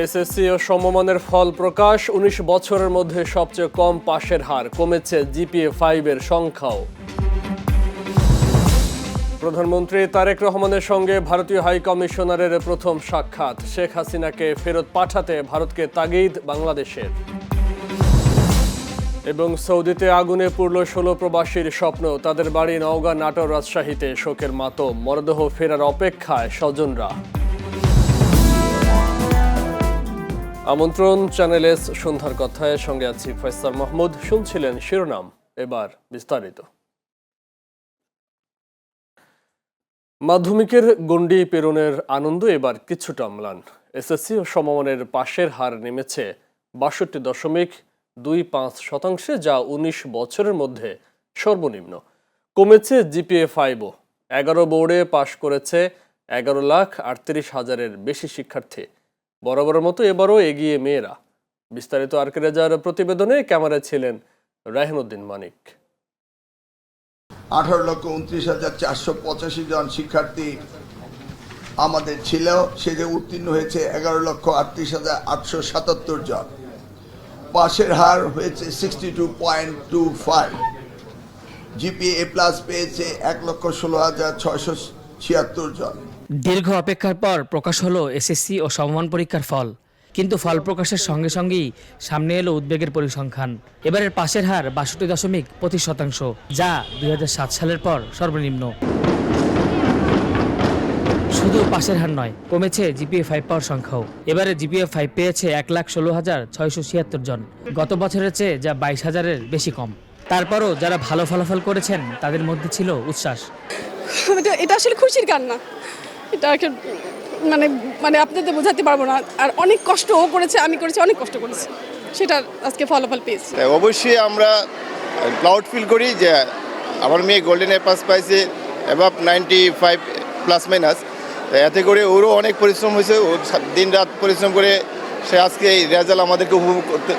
SSC ও সমমানের ফল প্রকাশ। ১৯ বছরের মধ্যে সবচেয়ে কম পাশের হার, কমেছে জিপিএ 5 এর সংখ্যাও। প্রধানমন্ত্রী তারেক রহমানের সঙ্গে ভারতীয় হাই কমিশনারের প্রথম সাক্ষাৎ। শেখ হাসিনাকে ফেরত পাঠাতে ভারতকে তাগিদ বাংলাদেশের। এবং সৌদিতে আগুনে পুড়ল ১৬ প্রবাসীর স্বপ্ন। তাদের বাড়ি নওগাঁ, নাটোর, রাজশাহীতে শোকের মাতম। মরদেহ ফেরার অপেক্ষায় স্বজনরা। আমন্ত্রণ চ্যানেল এস সন্ধ্যার কথায়, সঙ্গে আছি ফয়সাল মাহমুদ। শুনছিলেন শিরোনাম, এবার বিস্তারিত। মাধ্যমিকের গণ্ডি পেরোনের আনন্দ এবার কিছুটা ম্লান। এসএসসি ও সমমানের পাশের হার নেমেছে ৬২.25%, যা ১৯ বছরের মধ্যে সর্বনিম্ন। কমেছে জিপিএ 5ও। 11 বোর্ডে পাশ করেছে ১১,৩৮,০০০-এর বেশি শিক্ষার্থী। বরাবরের মতো এবারও এগিয়ে মেয়েরা। বিস্তারিত আরকে রেজার প্রতিবেদনে ক্যামেরায় ছিলেন রায়হানুদ্দিন মানিক। 18,29,485 জন শিক্ষার্থী আমাদের ছিল, সেটা উত্তীর্ণ হয়েছে 11,38,877 জন। পাশের হার হয়েছে 62.25। জিপিএ প্লাস পেয়েছে 1,16,676 জন। দীর্ঘ অপেক্ষার পর প্রকাশ হলো এসএসসি ও সমমান পরীক্ষার ফল। কিন্তু ফল প্রকাশের সঙ্গে সঙ্গেই সামনে এলো উদ্বেগের পরিসংখ্যান। এবারের পাশের হার ৬২.২৫%, যা ২০০৭ সালের পর সর্বনিম্ন। শুধু পাশের হার নয়, কমেছে জিপিএ 5 পাওয়ার সংখ্যাও। এবারে জিপিএ 5 পেয়েছে ১,১৬,৬৭৬ জন। গত বছরের চেয়ে যা ২২,০০০-এর বেশি কম। তারপরও যারা ভালো ফলাফল করেছেন তাদের মধ্যে ছিল উচ্ছ্বাস। এটা আসলে খুশির কান্না। এটা মানে মানে আপনাদের বোঝাতে পারবো না। আর অনেক কষ্টও করেছে, আমি করেছি, অনেক কষ্ট করেছি, সেটা আজকে ফলাফল পেয়েছি। অবশ্যই আমরা প্রাউড ফিল করি যে আমার মেয়ে গোল্ডেন এ পাস পাইছে অ্যাবাভ 95 প্লাস মাইনাস। এতে করে ওরও অনেক পরিশ্রম হয়েছে, ও দিন রাত পরিশ্রম করে সে আজকে এই রেজাল্ট আমাদেরকে উপভোগ করতে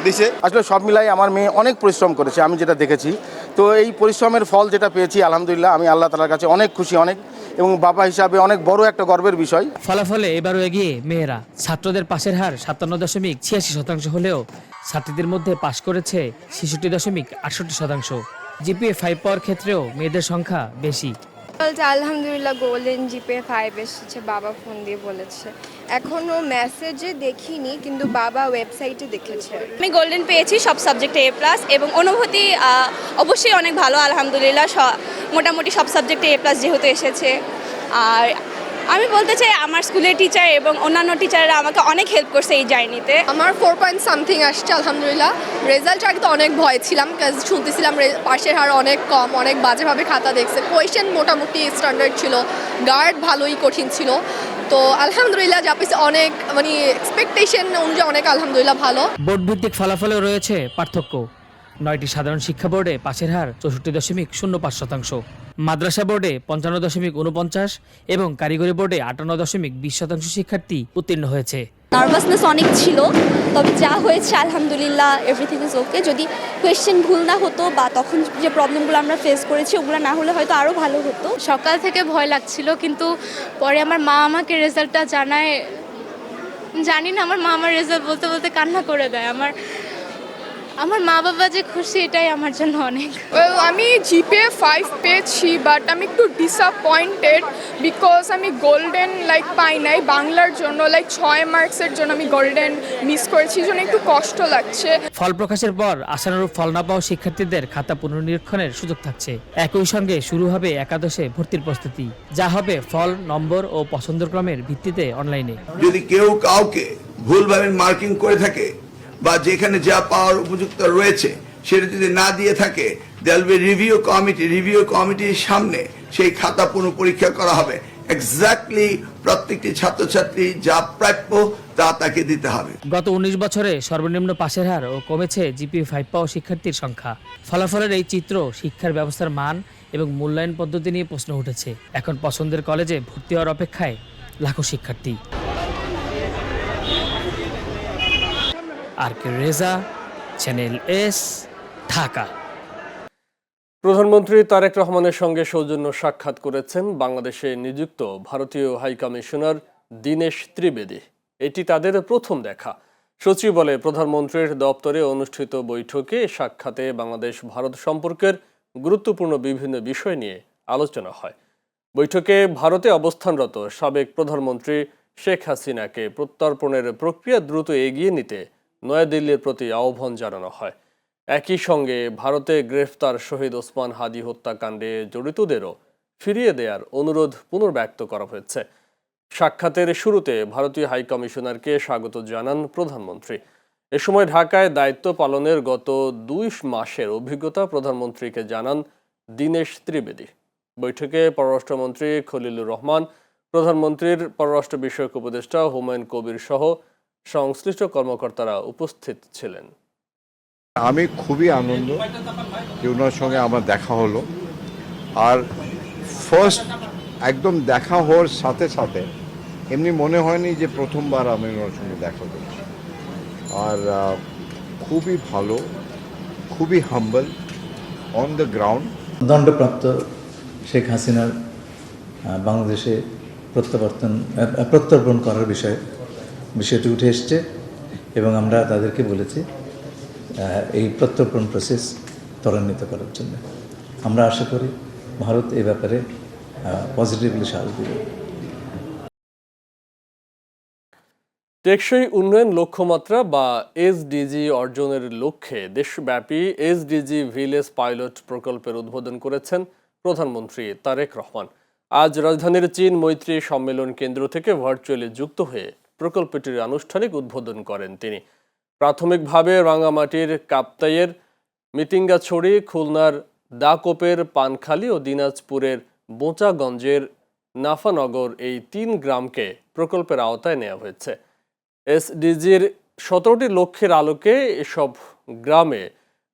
দিছে। আসলে সব মিলাই আমার মেয়ে অনেক পরিশ্রম করেছে, আমি যেটা দেখেছি। তো এই পরিশ্রমের ফল যেটা পেয়েছি, আলহামদুলিল্লাহ আমি আল্লাহ তাআলার কাছে অনেক খুশি, অনেক, এবং বাবা হিসাবে অনেক বড় একটা গর্বের বিষয়। ফলাফলে এবারও এগিয়ে মেয়েরা। ছাত্রদের পাশের হার ৫৭.৮৬% হলেও ছাত্রীদের মধ্যে পাশ করেছে ৬৬.৬৮%। জিপিএ 5 পাওয়ার ক্ষেত্রেও মেয়েদের সংখ্যা বেশি। আলহামদুলিল্লাহ গোল্ডেন জিপিএ 5 এসেছে, বাবা ফোন দিয়ে বলেছে। এখনো মেসেজে দেখিনি, কিন্তু বাবা ওয়েবসাইটে দেখেছে। আমি গোল্ডেন পেয়েছি সব সাবজেক্টে A+, এবং অনুভূতি অবশ্যই অনেক ভালো। আলহামদুলিল্লাহ মোটামুটি সব সাবজেক্টে A+ যেহেতু এসেছে। আর আমি বলতে চাই আমার স্কুলের টিচার এবং অন্যান্য টিচাররা আমাকে অনেক হেল্প করছে এই জার্নিতে। আমার 4 আসছে আলহামদুলিল্লাহ। রেজাল্ট আগে তো অনেক ভয় ছিলাম, কাজ শুনতেছিলাম পাশের হার অনেক কম, অনেক বাজেভাবে খাতা দেখছে। কোয়েশ্চেন মোটামুটি স্ট্যান্ডার্ড ছিল, গার্ড ভালোই কঠিন ছিল। তো আলহামদুলিল্লাহ যা পেয়েছে অনেক, মানে এক্সপেকটেশন অনুযায়ী অনেক আলহামদুলিল্লাহ ভালো। বোর্ড ভিত্তিক ফলাফলেও রয়েছে পার্থক্য। 9টি সাধারণ শিক্ষা বোর্ডে পাশের হার ৬৪.০৫%, মাদ্রাসা বোর্ডে ৫৫.৪৯ এবং কারিগরি বোর্ডে ৫৮.২০% শিক্ষার্থী উত্তীর্ণ হয়েছে। নার্ভাসনেস অনেক ছিল, তবে যা হয়েছে আলহামদুলিল্লাহ এভরিথিং ইজ ওকে। যদি কোয়েশ্চেন ভুল না হতো বা তখন যে প্রবলেমগুলো আমরা ফেস করেছি ওগুলো না হলে হয়তো আরও ভালো হতো। সকাল থেকে ভয় লাগছিল, কিন্তু পরে আমার মা আমাকে রেজাল্টটা জানায়। জানি না, আমার মা আমার রেজাল্ট বলতে বলতে কান্না করে দেয়। আমার মা বাবা যে খুশি, এটাই আমার জন্য অনেক। আমি জিপিএ 5 পেয়েছি, বাট আমি একটু ডিসঅ্যাপয়েন্টেড বিকজ আমি গোল্ডেন পাই নাই। বাংলার জন্য 6 মার্কসের জন্য আমি গোল্ডেন মিস করেছি, জন্য একটু কষ্ট লাগছে। ফল প্রকাশের পর আশানুরূপ ফল না পাওয়া শিক্ষার্থীদের খাতা পুনর্নিরীক্ষণের সুযোগ থাকছে। একই সঙ্গে শুরু হবে একাদশে ভর্তির প্রস্তুতি, যা হবে ফল, নম্বর ও পছন্দের ক্রমের ভিত্তিতে অনলাইনে। যদি কেউ কাউকে ভুলভাবে মার্কিং করে থাকে বা যেখানে যা পাওয়ার উপযুক্ত রয়েছে সেটা যদি না দিয়ে থাকে, রিভিউ কমিটির সামনে সেই খাতা পুনঃপরীক্ষা করা হবে। এক্স্যাক্টলি প্রত্যেকটি ছাত্রছাত্রী যা প্রাপ্য তা তাকে দিতে হবে। গত ১৯ বছরে সর্বনিম্ন পাশের হার ও কমেছে জিপিএ 5 পাওয়া শিক্ষার্থীর সংখ্যা। ফলাফলের এই চিত্র শিক্ষার ব্যবস্থার মান এবং মূল্যায়ন পদ্ধতি নিয়ে প্রশ্ন উঠেছে। এখন পছন্দের কলেজে ভর্তি হওয়ার অপেক্ষায় লাখো শিক্ষার্থী। আরকে রেজা, চ্যানেল এস, ঢাকা। প্রধানমন্ত্রী তারেক রহমানের সঙ্গে সৌজন্য সাক্ষাৎ করেছেন বাংলাদেশে নিযুক্ত ভারতীয় হাই কমিশনার দীনেশ ত্রিবেদী। এটি তাদের প্রথম দেখা। সচিবালয়ে প্রধানমন্ত্রীর দপ্তরে অনুষ্ঠিত বৈঠকে সাক্ষাতে বাংলাদেশ ভারত সম্পর্কের গুরুত্বপূর্ণ বিভিন্ন বিষয় নিয়ে আলোচনা হয়। বৈঠকে ভারতে অবস্থানরত সাবেক প্রধানমন্ত্রী শেখ হাসিনাকে প্রত্যর্পণের প্রক্রিয়া দ্রুত এগিয়ে নিতে নয়াদিল্লির প্রতি আহ্বান জানানো হয়। একই সঙ্গে ভারতে গ্রেফতার শহীদ ওসমান হাদি হত্যাকাণ্ডে জড়িতদেরও ফিরিয়ে দেওয়ার অনুরোধ পুনর্ব্যক্ত করা হয়েছে। সাক্ষাতের শুরুতে ভারতীয় হাইকমিশনারকে স্বাগত জানান প্রধানমন্ত্রী। এ সময় ঢাকায় দায়িত্ব পালনের গত 2 মাসের অভিজ্ঞতা প্রধানমন্ত্রীকে জানান দীনেশ ত্রিবেদী। বৈঠকে পররাষ্ট্রমন্ত্রী খলিলুর রহমান, প্রধানমন্ত্রীর পররাষ্ট্র বিষয়ক উপদেষ্টা হুমায়ুন কবির সহ সংশ্লিষ্ট কর্মকর্তারা উপস্থিত ছিলেন। আমি খুবই আনন্দ যে ওনার সঙ্গে আমার দেখা হলো। আর ফার্স্ট একদম দেখা হওয়ার সাথে সাথে এমনি মনে হয়নি যে প্রথমবার আমি ওনার সঙ্গে দেখা করছি। আর খুবই ভালো, খুবই হাম্বল, অন দ্য গ্রাউন্ড। দণ্ডপ্রাপ্ত শেখ হাসিনার বাংলাদেশে প্রত্যর্পণ করার বিষয়টি উঠে এসছে এবং আমরা তাদেরকে বলেছি এই প্রত্যর্পণ প্রসেস ত্বরান্বিত করার জন্য। আমরা আশা করি ভারত এই ব্যাপারে পজিটিভলি সাড়া দেবে। টেকসই উন্নয়ন লক্ষ্যমাত্রা বা এসডিজি অর্জনের লক্ষ্যে দেশব্যাপী এসডিজি ভিলেজ পাইলট প্রকল্পের উদ্বোধন করেছেন প্রধানমন্ত্রী তারেক রহমান। আজ রাজধানীর চীন মৈত্রী সম্মেলন কেন্দ্র থেকে ভার্চুয়ালি যুক্ত হয়ে প্রকল্পটির আনুষ্ঠানিক উদ্বোধন করেন তিনি। প্রাথমিকভাবে রাঙামাটির কাপ্তাইয়ের মিতিঙ্গাছড়ি, খুলনার দাকোপের পানখালী ও দিনাজপুরের বোঁচাগঞ্জের নাফানগর এই 3 গ্রামকে প্রকল্পের আওতায় নেওয়া হয়েছে। এসডিজির 17টি লক্ষ্যের আলোকে এসব গ্রামে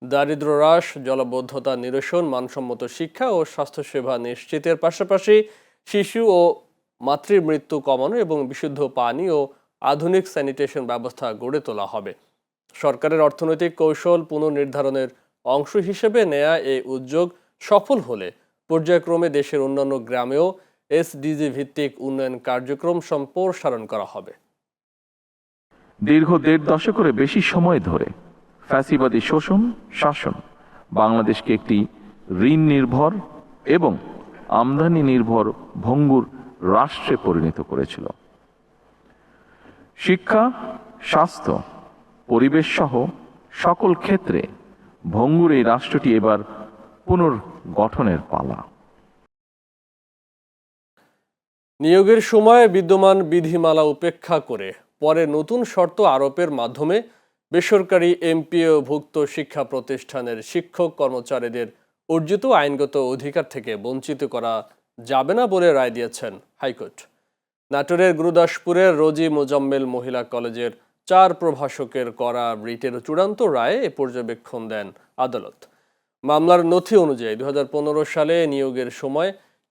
দারিদ্র্য হ্রাস, জলাবদ্ধতা নিরসন, মানসম্মত শিক্ষা ও স্বাস্থ্যসেবা নিশ্চিতের পাশাপাশি শিশু ও মাতৃমৃত্যু কমানো এবং বিশুদ্ধ পানি ও আধুনিক স্যানিটেশন ব্যবস্থা গড়ে তোলা হবে। সরকারের অর্থনৈতিক কৌশল পুনর্নির্ধারণের অংশ হিসেবে নেয়া এই উদ্যোগ সফল হলে পর্যায়ক্রমে দেশের অন্যান্য গ্রামেও এসডিজি ভিত্তিক উন্নয়ন কার্যক্রম সম্প্রসারণ করা হবে। দীর্ঘ 1.5 দশকের বেশি সময় ধরে ফ্যাসিবাদী শোষণ শাসন বাংলাদেশকে একটি ঋণ নির্ভর এবং আমদানি নির্ভর ভঙ্গুর রাষ্ট্রে পরিণত করেছিল। শিক্ষা, স্বাস্থ্য, পরিবেশ সহ সকল ক্ষেত্রে ভঙ্গুর এই রাষ্ট্রটি এবার পুনর্গঠনের পালা। নিয়োগের সময় বিদ্যমান বিধিমালা উপেক্ষা করে পরে নতুন শর্ত আরোপের মাধ্যমে বেসরকারি এমপিওভুক্ত শিক্ষা প্রতিষ্ঠানের শিক্ষক কর্মচারীদের অর্জিত আইনগত অধিকার থেকে বঞ্চিত করা যাবে না বলে রায় দিয়েছেন হাইকোর্ট। নাটোরের গুরুদাসপুরের রোজি মোজাম্মেল মহিলা কলেজের 4 প্রভাষকের করা রিটের চূড়ান্ত রায়ে এ পর্যবেক্ষণ দেন আদালত। মামলার নথি অনুযায়ী 2015 সালে নিয়োগের সময়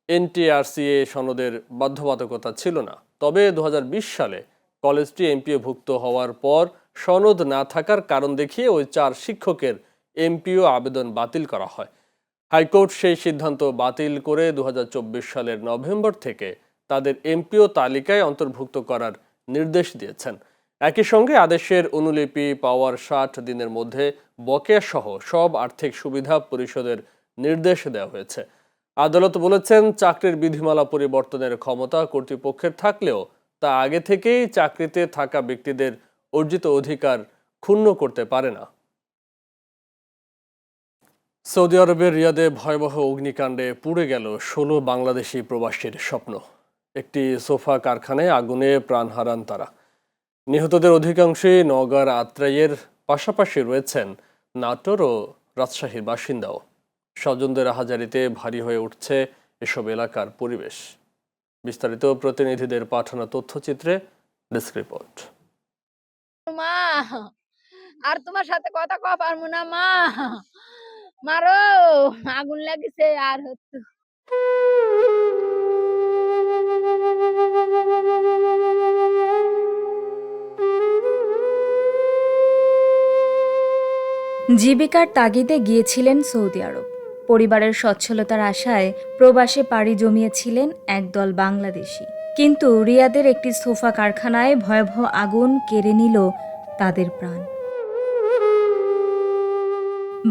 এনটিআরসিএ সনদের বাধ্যবাধকতা ছিল না। তবে 2020 সালে কলেজটি এমপিওভুক্ত হওয়ার পর সনদ না থাকার কারণ দেখিয়ে ওই 4 শিক্ষকের এমপিও আবেদন বাতিল করা হয়। হাইকোর্ট সেই সিদ্ধান্ত বাতিল করে 2024 সালের নভেম্বর থেকে তাদের এমপিও তালিকায় অন্তর্ভুক্ত করার নির্দেশ দিয়েছেন। একই সঙ্গে আদেশের অনুলিপি পাওয়ার 60 দিনের মধ্যে বকেয়া সহ সব আর্থিক সুবিধা পরিশোধের নির্দেশ দেওয়া হয়েছে। আদালত বলেছেন, চাকরির বিধিমালা পরিবর্তনের ক্ষমতা কর্তৃপক্ষের থাকলেও তা আগে থেকেই চাকরিতে থাকা ব্যক্তিদের অর্জিত অধিকার ক্ষুণ্ণ করতে পারে না। সৌদি আরবের রিয়াদে ভয়াবহ অগ্নিকাণ্ডে পুড়ে গেল 16 বাংলাদেশি প্রবাসীর স্বপ্ন। একটি সোফা কারখানায় আগুনে প্রাণ হারান তারা। নিহতদের অধিকাংশই নওগাঁর আত্রাইয়ের পাশাপাশি রয়েছেন নাটোর ও রাজশাহীর বাসিন্দাও। স্বজনদের আহাজারিতে ভারী হয়ে উঠছে এসব এলাকার পরিবেশ। বিস্তারিত প্রতিনিধিদের পাঠানো তথ্যচিত্রে ডেস্ক রিপোর্ট। মা, আর তোমার সাথে কথা কওয়া পারবো না মা, মারো, আগুন লাগিছে আর হচ্ছে। জীবিকার তাগিদে গিয়েছিলেন সৌদি আরব। পরিবারের সচ্ছলতার আশায় প্রবাসে পাড়ি জমিয়েছিলেন একদল বাংলাদেশি। কিন্তু রিয়াদের একটি সোফা কারখানায় ভয়াবহ আগুন কেড়ে নিল তাদের প্রাণ।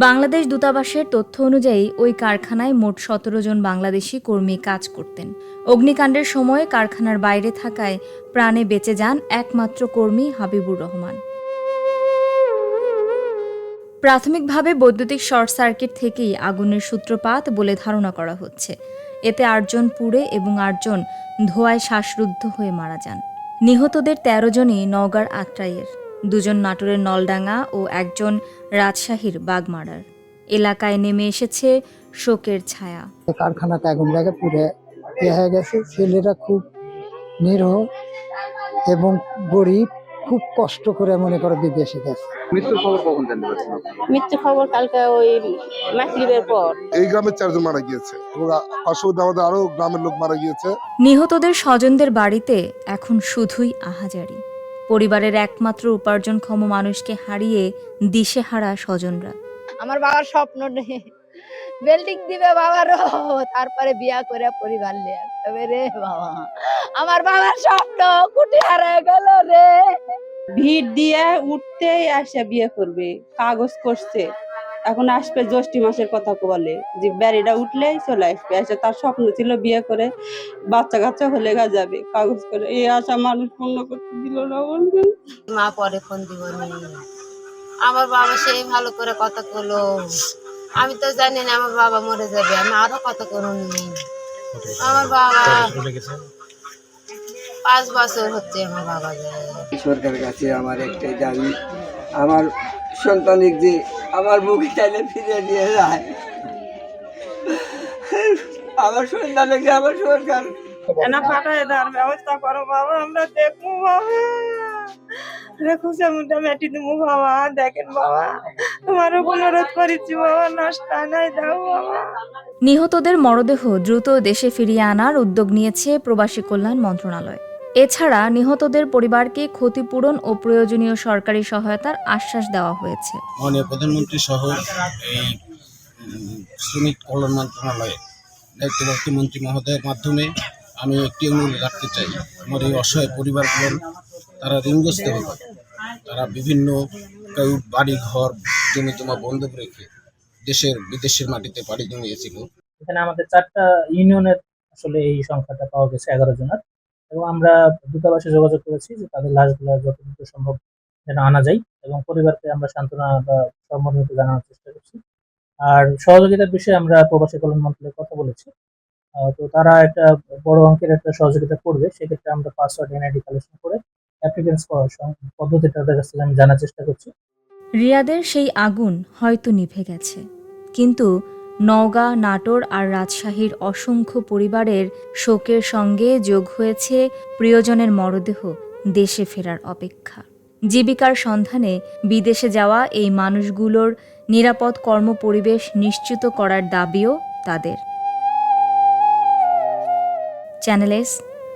বাংলাদেশ দূতাবাসের তথ্য অনুযায়ী ওই কারখানায় মোট ১৭ জন বাংলাদেশি কর্মী কাজ করতেন। অগ্নিকাণ্ডের সময় কারখানার বাইরে থাকায় প্রাণে বেঁচে যান একমাত্র কর্মী হাবিবুর রহমান। প্রাথমিকভাবে বৈদ্যুতিক শর্ট সার্কিট থেকেই আগুনের সূত্রপাত বলে ধারণা করা হচ্ছে। এতে ৮ জন পুড়ে এবং ৮ জন ধোঁয়ায় শ্বাসরুদ্ধ হয়ে মারা যান। নিহতদের ১৩ জনই নওগাঁর আত্রাইয়ের, ২ জন নাটোরের নলডাঙ্গা ও ১ জন রাজশাহীর বাগমারার। এলাকায় নেমে এসেছে শোকের ছায়া। কারখানাতে আগুন লাগে পুড়ে হয়ে গেছে। ছেলেরা খুব নিরহ এবং গরিব, খুব কষ্ট করে মনে করে বিদেশে গেছে। মৃত্যুর খবর কখন জানতে পারছেন? মৃত্যু খবর কালকে ওই মাগরিবের পর। এই গ্রামের ৪ জন মারা গিয়েছে এবং পার্শ্ববর্তী আমাদের আরো গ্রামের লোক মারা গিয়েছে। নিহতদের স্বজনদের বাড়িতে এখন শুধুই আহাজারি। পরিবারের একমাত্র উপার্জনক্ষম মানুষকে হারিয়ে দিশেহারা স্বজনরা। আমার বাবার স্বপ্ন নেই, বিল্ডিং দিবে বাবারও, তারপরে বিয়া করে পরিবার নিয়ে তবে রে বাবা, আমার বাবার স্বপ্ন কুটি হারায় গেল রে। ভিড় দিয়ে উঠতেই আসে বিয়ে করবে, কাগজ করছে, এখন আসবে জ্যৈষ্ঠ মাসের কথা বলে যে ব্যারিটা উঠলেই চলে আসবে। এসে তার স্বপ্ন ছিল বিয়ে করে বাচ্চা কাচ্চা হলে যাবে, কাগজ করে। এই আশা মানুষ পূর্ণ করতে দিল না। বলবেন মা পরে ফোন দিব আমার বাবা সেই ভালো করে কথা বলো, আমি তো জানি না আমার বাবা মরে যাবে, আমি আরো কথা করুন। আমার বাবা 5 বছর হচ্ছে আমার বাবা যায়। সরকারের কাছে আমার একটাই দাবি, আমার সন্তানিক যে আমার বুকে চাইলে ফিরে নিয়ে যায়, আমার সন্তানকে আমার সরকার না পাঠায় দেওয়ার ব্যবস্থা করো বাবা, আমরা দেখবো বাবা, খুশি মুটা মেটি দেবো বাবা। দেখেন বাবা, তোমার অনুরোধ করেছি বাবা, নষ্ট নাই দাও বাবা। নিহতদের মরদেহ দ্রুত দেশে ফিরিয়ে আনার উদ্যোগ নিয়েছে প্রবাসী কল্যাণ মন্ত্রণালয়। এছাড়া নিহতদের পরিবারকে ক্ষতিপূরণ ও প্রয়োজনীয় সরকারি সহায়তার আশ্বাস দেওয়া হয়েছে। মাননীয় প্রধানমন্ত্রী সহ এই শ্রমিক কল্যাণ মন্ত্রণালয়ে দায়িত্বপ্রাপ্ত মন্ত্রী মহোদয়ের মাধ্যমে আমি একটি অনুরোধ রাখতে চাই, আমার এই অসহায় পরিবারগুলো তারা ঋণগ্রস্ত হবে, তারা বিভিন্ন কেউ বাড়ি ঘর জমি জমা বন্ধক রেখে দেশের বিদেশের মাটিতে পাড়ি জমিয়েছিল। এখানে আমাদের 4টা ইউনিয়নের আসলে এই সংখ্যাটা পাওয়া গেছে 11 জনের, এবং আমরা দূতাবাসে যোগাযোগ করেছি যে তাদের লাশগুলো যত দ্রুত সম্ভব যেন আনা যায়, এবং পরিবারকে আমরা সান্ত্বনা বা সম্মানিত জানানোর চেষ্টা করছি। আর সহযোগিতার বিষয়ে আমরা প্রবাসী কল্যাণ মন্ত্রণালয়ে কথা বলেছি, তো তারা একটা বড় অঙ্কের একটা সহযোগিতা করবে। সেক্ষেত্রে আমরা পাসওয়ার্ড এনআইডি কালেকশন করে অ্যাপ্লিকেন্স করার পদ্ধতিটা তাদের কাছে আমি জানার চেষ্টা করছি। রিয়াদের সেই আগুন হয়তো নিভে গেছে, কিন্তু নওগাঁ, নাটোর আর রাজশাহীর অসংখ্য পরিবারের শোকের সঙ্গে যোগ হয়েছে প্রিয়জনের মরদেহ দেশে ফেরার অপেক্ষা। জীবিকার সন্ধানে বিদেশে যাওয়া এই মানুষগুলোর নিরাপদ কর্মপরিবেশ নিশ্চিত করার দাবিও তাদের। Channel S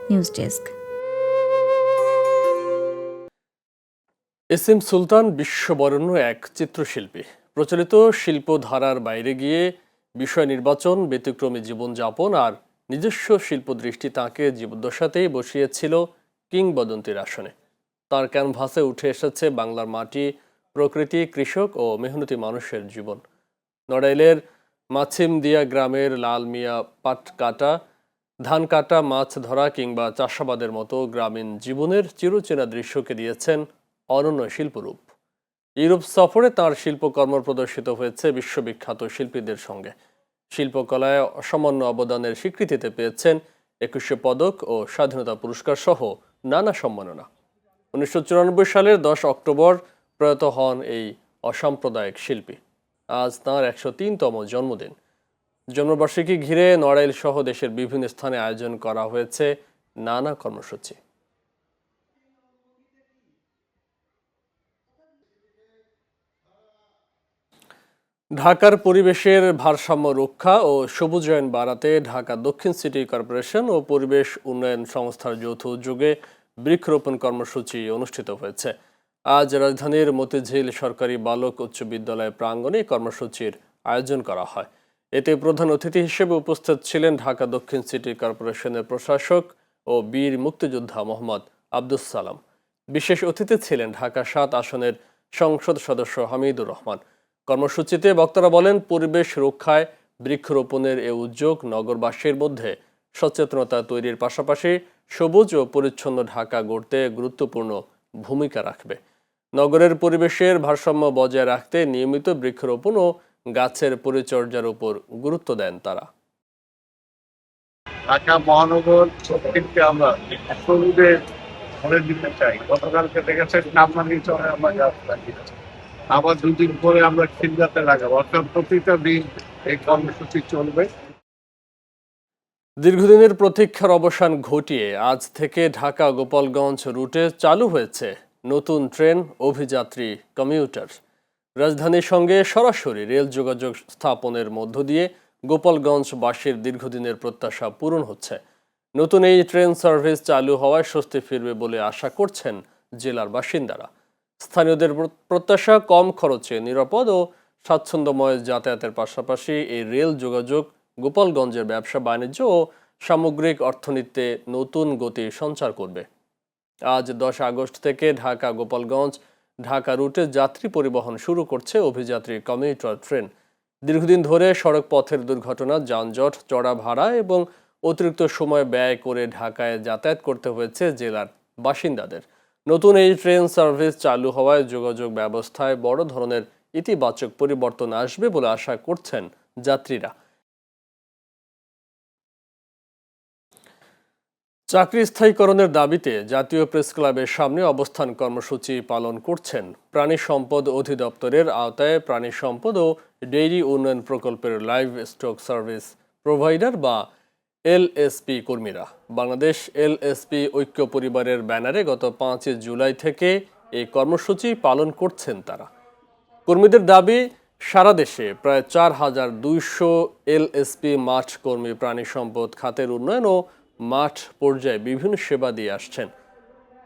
news desk. S M Sultan বিশ্ববরেণ্য এক চিত্রশিল্পী। প্রচলিত শিল্পধারার বাইরে গিয়ে বিষয় নির্বাচন, ব্যতিক্রমী জীবনযাপন আর নিজস্ব শিল্পদৃষ্টি তাঁকে জীবদ্দশাতেই বসিয়েছিল কিংবদন্তির আসনে। তাঁর ক্যানভাসে উঠে এসেছে বাংলার মাটি, প্রকৃতি, কৃষক ও মেহনতি মানুষের জীবন। নড়াইলের মাছিমদিয়া গ্রামের লাল মিয়া পাট কাটা, ধান কাটা, মাছ ধরা কিংবা চাষাবাদের মতো গ্রামীণ জীবনের চিরচেনা দৃশ্যকে দিয়েছেন অনন্য শিল্পরূপ। ইউরোপ সফরে তাঁর শিল্পকর্ম প্রদর্শিত হয়েছে বিশ্ববিখ্যাত শিল্পীদের সঙ্গে। শিল্পকলায় অসামান্য অবদানের স্বীকৃতিতে পেয়েছেন 21 পদক ও স্বাধীনতা পুরস্কার সহ নানা সম্মাননা। 1994 সালের 10 অক্টোবর প্রয়াত হন এই অসাম্প্রদায়িক শিল্পী। আজ তাঁর 103তম জন্মদিন। জন্মবার্ষিকী ঘিরে নড়াইল সহ দেশের বিভিন্ন স্থানে আয়োজন করা হয়েছে নানা কর্মসূচি। ঢাকার পরিবেশের ভারসাম্য রক্ষা ও সবুজায়ন বাড়াতে ঢাকা দক্ষিণ সিটি কর্পোরেশন ও পরিবেশ উন্নয়ন সংস্থার যৌথ উদ্যোগে বৃক্ষরোপণ কর্মসূচি অনুষ্ঠিত হয়েছে। আজ রাজধানীর মতিঝিল সরকারি বালক উচ্চ বিদ্যালয় প্রাঙ্গণে কর্মসূচির আয়োজন করা হয়। এতে প্রধান অতিথি হিসেবে উপস্থিত ছিলেন ঢাকা দক্ষিণ সিটি কর্পোরেশনের প্রশাসক ও বীর মুক্তিযোদ্ধা মোহাম্মদ আব্দুস সালাম। বিশেষ অতিথি ছিলেন ঢাকা ৭ আসনের সংসদ সদস্য হামিদুর রহমান। কর্মসূচিতে বক্তারা বলেন, পরিবেশ রক্ষায় বৃক্ষরোপণের এ উদ্যোগ নগরবাসীর মধ্যে সচেতনতা তৈরির পাশাপাশি সবুজ ও পরিচ্ছন্ন ঢাকা গড়তে গুরুত্বপূর্ণ ভূমিকা রাখবে। নগরের পরিবেশের ভারসাম্য বজায় রাখতে নিয়মিত বৃক্ষরোপণ ও গাছের পরিচর্যার উপর গুরুত্ব দেন তারা। ঢাকা মহানগর প্রত্যেককে আমরা সবুজে ভরে দিতে চাই। গতকালকে দেখেছেন নামমানি চরে আমরা গাছ লাগিয়েছি, আবার 2 দিন পরে আমরা খিলগাতে লাগাবো। অর্থাৎ প্রতিটা দিন এই কর্মসূচি চলবে। দীর্ঘদিনের প্রতীক্ষার অবসান ঘটিয়ে আজ থেকে ঢাকা গোপালগঞ্জ রুটে চালু হয়েছে নতুন ট্রেন অভিযাত্রী কমিউটার। রাজধানীর সঙ্গে সরাসরি রেল যোগাযোগ স্থাপনের মধ্য দিয়ে গোপালগঞ্জবাসীর দীর্ঘদিনের প্রত্যাশা পূরণ হচ্ছে। নতুন এই ট্রেন সার্ভিস চালু হওয়ায় স্বস্তি ফিরবে বলে আশা করছেন জেলার বাসিন্দারা। স্থানীয়দের প্রত্যাশা, কম খরচে নিরাপদ ও স্বাচ্ছন্দ্যময় যাতায়াতের পাশাপাশি এই রেল যোগাযোগ গোপালগঞ্জের ব্যবসা বাণিজ্য ও সামগ্রিক অর্থনীতিতে নতুন গতি সঞ্চার করবে। আজ 10 আগস্ট থেকে ঢাকা গোপালগঞ্জ ঢাকা রুটে যাত্রী পরিবহন শুরু করছে অভিযাত্রী কমিউটার ট্রেন। দীর্ঘদিন ধরে সড়ক পথের দুর্ঘটনা, যানজট, চড়া ভাড়া এবং অতিরিক্ত সময় ব্যয় করে ঢাকায় যাতায়াত করতে হয়েছে জেলার বাসিন্দাদের। নতুন এই ট্রেন সার্ভিস চালু হওয়ায় যোগাযোগ ব্যবস্থায় বড় ধরনের ইতিবাচক পরিবর্তন আসবে বলে আশা করছেন যাত্রীরা। চাকরি স্থায়ীকরণের দাবিতে জাতীয় প্রেস ক্লাবের সামনে অবস্থান কর্মসূচি পালন করছেন প্রাণী সম্পদ অধিদপ্তরের আওতায় প্রাণী সম্পদ ও ডেইরি উন্নয়ন প্রকল্পের লাইভ স্টক সার্ভিস প্রোভাইডার বা এলএসপি কর্মীরা। বাংলাদেশ এলএসপি ঐক্য পরিবারের ব্যানারে গত 5 জুলাই থেকে এই কর্মসূচি পালন করছেন তারা। কর্মীদের দাবি, সারা দেশে প্রায় 4200 এলএসপি মাঠ কর্মী প্রাণী সম্পদ খাতের উন্নয়ন ও মাঠ পর্যায়ে বিভিন্ন সেবা দিয়ে আসছেন।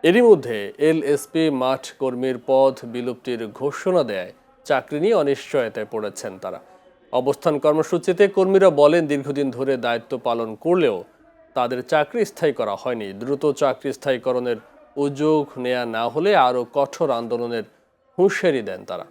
এরই মধ্যে এলএসপি মাঠ কর্মীর পদ বিলুপ্তির ঘোষণা দেয় চাকরি নিয়ে অনিশ্চয়তায় পড়েছেন তারা। অবস্থান কর্মসূচিতে কর্মীরা বলেন, দীর্ঘদিন ধরে দায়িত্ব পালন করলেও তাদের চাকরি স্থায়ী করা হয়নি। দ্রুত চাকরি স্থায়ীকরণের উদ্যোগ নেওয়া না হলে আরও কঠোর আন্দোলনের হুঁশিয়ারি দেন তারা।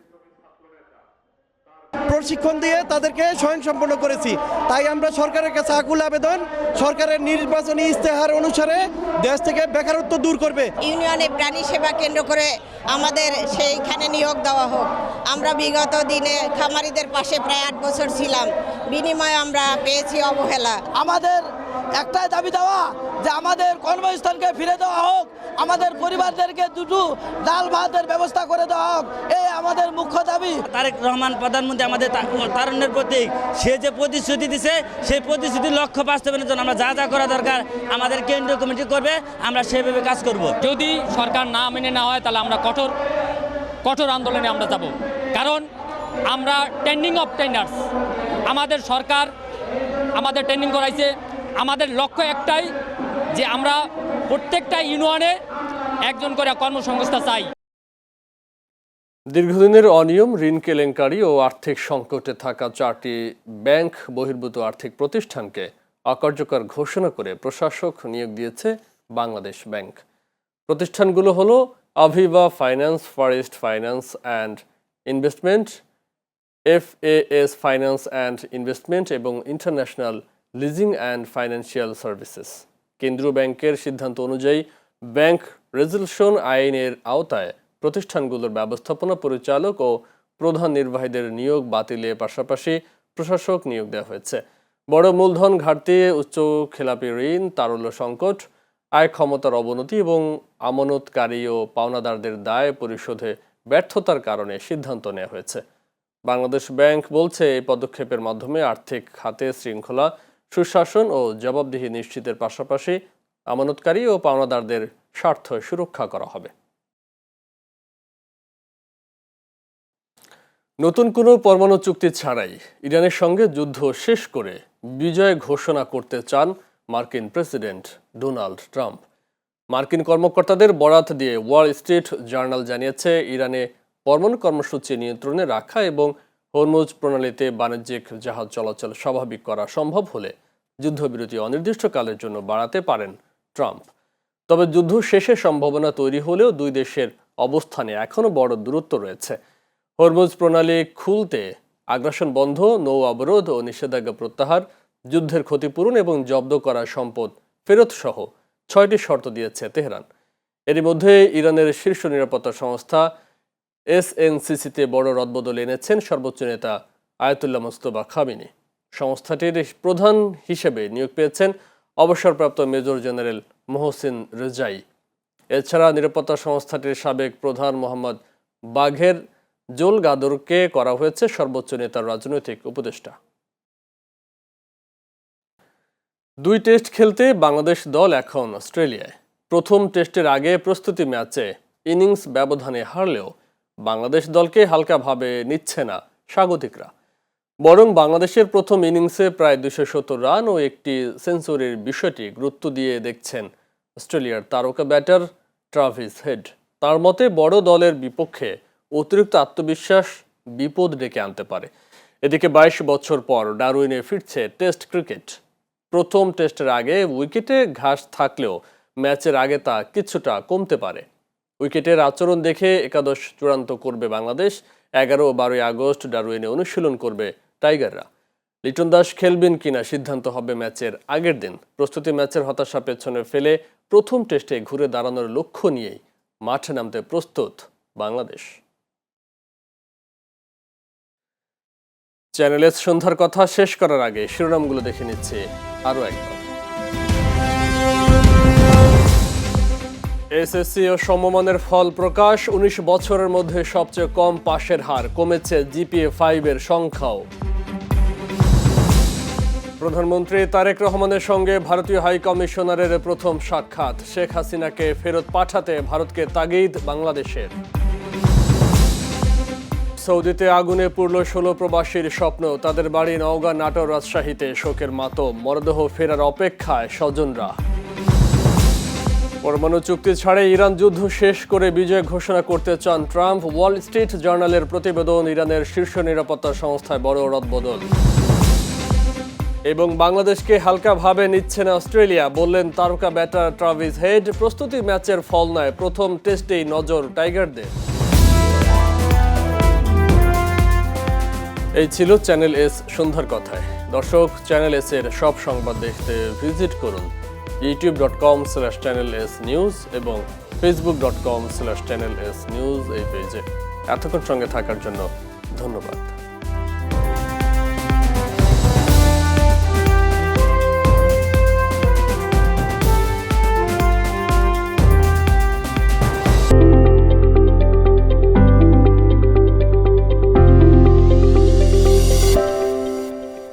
প্রশিক্ষণ দিয়ে তাদেরকে স্বয়ংসম্পন্ন করেছি। তাই আমরা সরকারের কাছে আকুল আবেদন, সরকারের নির্বাচনী ইস্তেহার অনুসারে দেশ থেকে বেকারত্ব দূর করবে। ইউনিয়নে প্রাণী সেবা কেন্দ্র করে আমাদের সেইখানে নিয়োগ দেওয়া হোক। আমরা বিগত দিনে খামারিদের পাশে প্রায় 8 বছর ছিলাম, বিনিময়ে আমরা পেয়েছি অবহেলা। আমাদের একটাই দাবি দেওয়া যে আমাদের কর্মস্থলকে ফিরে দেওয়া হোক, আমাদের পরিবারদেরকে দুটো ডাল ভাতের ব্যবস্থা করে দেওয়া হোক, এই আমাদের মুখ্য দাবি। তারেক রহমান প্রধানমন্ত্রী আমাদের তারুণ্যের প্রতীক, সে যে প্রতিশ্রুতি দিছে সেই প্রতিশ্রুতির লক্ষ্য বাস্তবায়নের জন্য আমরা যা যা করা দরকার আমাদের কেন্দ্রীয় কমিটি করবে, আমরা সেভাবে কাজ করব। যদি সরকার না মেনে না হয় তাহলে আমরা কঠোর আন্দোলনে আমরা যাব। কারণ আমরা টেন্ডিং অফ টেন্ডার্স, আমাদের সরকার আমাদের ট্রেনিং করাইছে। আমাদের লক্ষ্য একটাই যে আমরা প্রত্যেকটা ইউনিয়নে একজন করে কর্মসংস্থান চাই। দীর্ঘদিনের অনিয়ম, ঋণ কেলেঙ্কারি ও আর্থিক সংকটে থাকা 4টি ব্যাংক বহির্ভূত আর্থিক প্রতিষ্ঠানকে অকার্যকর ঘোষণা করে প্রশাসক নিয়োগ দিয়েছে বাংলাদেশ ব্যাংক। প্রতিষ্ঠানগুলো হলো Aviva finance, far east finance and investment, FAS finance and investment এবং international leasing and financial services. কেন্দ্রীয় ব্যাংকের সিদ্ধান্ত অনুযায়ী ব্যাংক রেজুলেশন আইনের আওতায় প্রতিষ্ঠানগুলোর ব্যবস্থাপনা পরিচালক ও প্রধান নির্বাহীদের নিয়োগ বাতিলের পাশাপাশি প্রশাসক নিয়োগ দেওয়া হয়েছে। বড় মূলধন ঘাটতি, উচ্চ খেলাপি ঋণ, তারল্য সংকট, আয় ক্ষমতার অবনতি এবং আমানতকারী ও পাওনাদারদের দায় পরিশোধে ব্যর্থতার কারণে সিদ্ধান্ত নেওয়া হয়েছে। বাংলাদেশ ব্যাংক বলছে, এই পদক্ষেপের মাধ্যমে আর্থিক খাতে শৃঙ্খলা, সুশাসন ও জবাবদিহি নিশ্চিতের পাশাপাশি আমানতকারী ও পাওনাদারদের স্বার্থ সুরক্ষা করা হবে। নতুন কোনো পরমাণু চুক্তি ছাড়াই ইরানের সঙ্গে যুদ্ধ শেষ করে বিজয় ঘোষণা করতে চান মার্কিন প্রেসিডেন্ট ডোনাল্ড ট্রাম্প। মার্কিন কর্মকর্তাদের বরাত দিয়ে ওয়াল স্ট্রিট জার্নাল জানিয়েছে, ইরানে পরমাণু কর্মসূচি নিয়ন্ত্রণে রাখা এবং হরমুজ প্রণালীতে বাণিজ্যিক জাহাজ চলাচল স্বাভাবিক করা সম্ভব হলে যুদ্ধবিরতি অনির্দিষ্টকালের জন্য বাড়াতে পারেন ট্রাম্প। তবে যুদ্ধ শেষের সম্ভাবনা তৈরি হলেও দুই দেশের অবস্থানে এখনও বড় দূরত্ব রয়েছে। হরমুজ প্রণালী খুলতে আগ্রাসন বন্ধ, নৌ অবরোধ ও নিষেধাজ্ঞা প্রত্যাহার, যুদ্ধের ক্ষতিপূরণ এবং জব্দ করা সম্পদ ফেরত সহ 6টি শর্ত দিয়েছে তেহরান। এরই মধ্যে ইরানের শীর্ষ নিরাপত্তা সংস্থা SNCCতে বড় রদবদল এনেছেন সর্বোচ্চ নেতা আয়াতুল্লাহ মুস্তফা খামেনি। সংস্থাটির প্রধান হিসেবে নিয়োগ পেয়েছেন অবসরপ্রাপ্ত মেজর জেনারেল মোহসিন রেজাই। এছাড়া নিরাপত্তা সংস্থাটির সাবেক প্রধান মোহাম্মদ বাঘের জোলগাদরকে করা হয়েছে সর্বোচ্চ নেতার রাজনৈতিক উপদেষ্টা। 2 টেস্ট খেলতে বাংলাদেশ দল এখন অস্ট্রেলিয়ায়। প্রথম টেস্টের আগে প্রস্তুতি ম্যাচে ইনিংস ব্যবধানে হারলেও বাংলাদেশ দলকে হালকাভাবে নিচ্ছে না স্বাগতিকরা। বরং বাংলাদেশের প্রথম ইনিংসে প্রায় 270 রান ও একটি সেঞ্চুরির বিষয়টি গুরুত্ব দিয়ে দেখছেন অস্ট্রেলিয়ার তারকা ব্যাটার ট্রাভিস হেড। তার মতে বড় দলের বিপক্ষে অতিরিক্ত আত্মবিশ্বাস বিপদ ডেকে আনতে পারে। এদিকে 22 বছর পর ডারউইনে ফিরছে টেস্ট ক্রিকেট। প্রথম টেস্টের আগে উইকেটে ঘাস থাকলেও ম্যাচের আগে তা কিছুটা কমতে পারে। উইকেটের আচরণ দেখে একাদশ চূড়ান্ত করবে বাংলাদেশ। 11 ও 12 আগস্ট ডারউইনে অনুশীলন করবে টাইগাররা। লিটন দাস খেলবেন কিনা সিদ্ধান্ত হবে ম্যাচের আগের দিন। প্রস্তুতি ম্যাচের হতাশা পেছনে ফেলে প্রথম টেস্টে ঘুরে দাঁড়ানোর লক্ষ্য নিয়েই মাঠে নামতে প্রস্তুত বাংলাদেশ। চ্যানেলে সন্ধ্যার কথা শেষ করার আগে শিরোনামগুলো দেখে নিচ্ছে আরও একবার। এসএসসি ও সমমানের ফল প্রকাশ। 19 বছরের মধ্যে সবচেয়ে কম পাশের হার, কমেছে জিপিএ 5 এর সংখ্যাও। প্রধানমন্ত্রী তারেক রহমানের সঙ্গে ভারতীয় হাই কমিশনারের প্রথম সাক্ষাৎ। শেখ হাসিনাকে ফেরত পাঠাতে ভারতকে তাগিদ বাংলাদেশের। সৌদিতে আগুনে পুড়ল 16 প্রবাসীর স্বপ্ন। তাদের বাড়ি নওগাঁ, নাটোর, রাজশাহীতে শোকের মাতম। মরদেহ ফেরার অপেক্ষায় স্বজনরা। পরমাণু চুক্তি ছাড়ে ইরান যুদ্ধ শেষ করে বিজয় ঘোষণা করতে চান ট্রাম্প। ওয়াল স্ট্রিট জার্নালের প্রতিবেদন। ইরানের শীর্ষ নিরাপত্তা সংস্থায় বড় রদবদল। এবং বাংলাদেশকে হালকাভাবে নিচ্ছে না অস্ট্রেলিয়া, বললেন তারকা ব্যাটার ট্রাভিস হেড। প্রস্তুতি ম্যাচের ফল নয়, প্রথম টেস্টেই নজর টাইগারদের। এই ছিল চ্যানেল এস সন্ধ্যার কথায়। দর্শক, চ্যানেল এস এর সব সংবাদ দেখতে ভিজিট করুন youtube.com/channelsnews এবং facebook.com/channelsnews এই পেজে। এতক্ষণ সঙ্গে থাকার জন্য ধন্যবাদ।